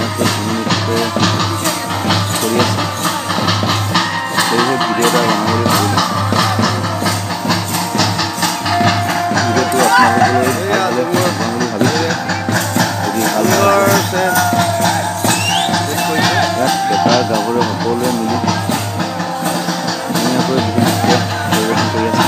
ধুনীয়াকৈ সংগীত কৰি আছে সেয়েহে ভিডিঅ' এটা বনাম বুলি ভাবিলোঁ ভিডিঅ'টো আপোনালোকলৈ ভাল হ'লে বনাম বুলি ভাবিছোঁ যদি ভাল লাগে ইয়াত ডেকা গাভৰু সকলোৱে মিলি ধুনীয়াকৈ বিহু নৃত্য পৰিৱেশন কৰি আছে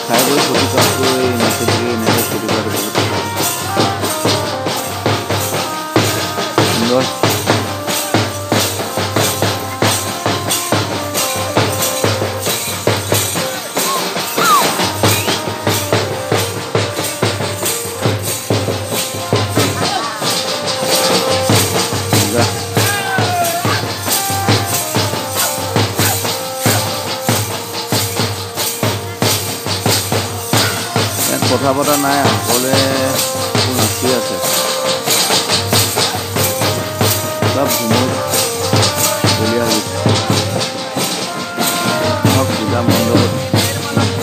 খাই বৈ ফটো কৰাতকৈ নাচি থাকি এনেকৈ ফটো কৰাটো বহুত সুন্দৰ কথা পতা নাই সকলোৱে নাচি আছে অলপ ধুমুত বলিয়া হৈছে পূজা মণ্ডপত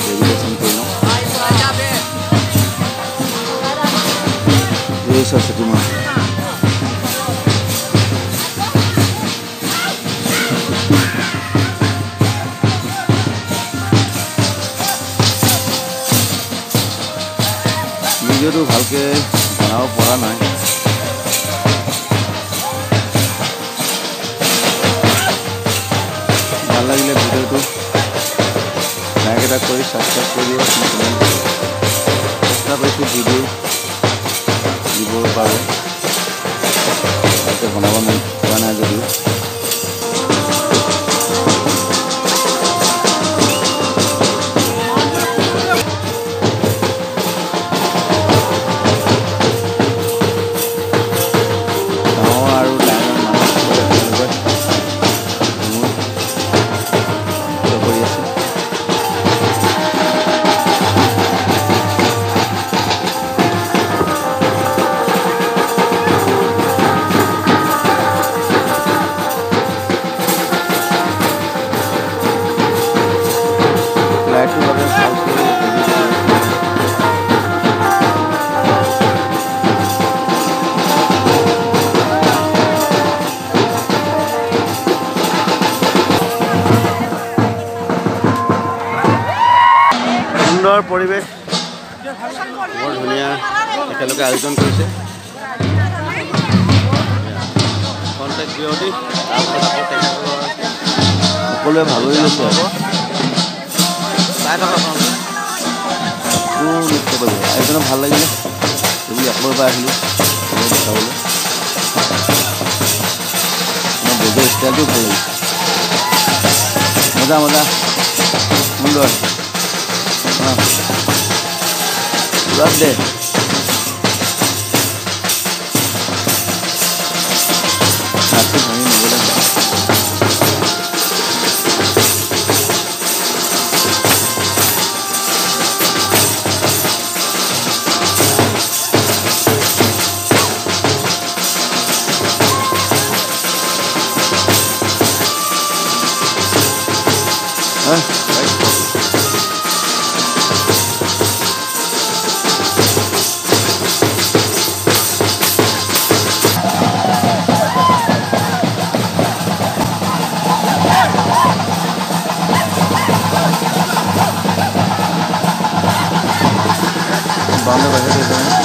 ডেকৰেশ্যন কৰি লওঁ এই সৰস্বতী মা ভিডিঅ'টো ভালকৈ বনাব পৰা নাই ভাল লাগিলে ভিডিঅ'টো লাইক এটা কৰি ছাবস্ক্ৰাইব কৰি দিব চেষ্টা কৰিছোঁ ভিডিঅ' দিব পাৰোঁ ভালকৈ বনাব পৰা নাই যদিও সুন্দৰ পৰিৱেশ বৰ ধুনীয়া একেলগে আয়োজন কৰিছে সকলোৱে ভাগৰি লৈছে আয়োজনত ভাল লাগিলে এইবুলি আপোনালোকৰ পৰা আহিলোঁ চাবলৈ মোৰ বজোৱা ষ্টাইলটো ভাল লাগিছে মজা মজা সুন্দৰ Love that. Happy money, no good. बांधव रहे थे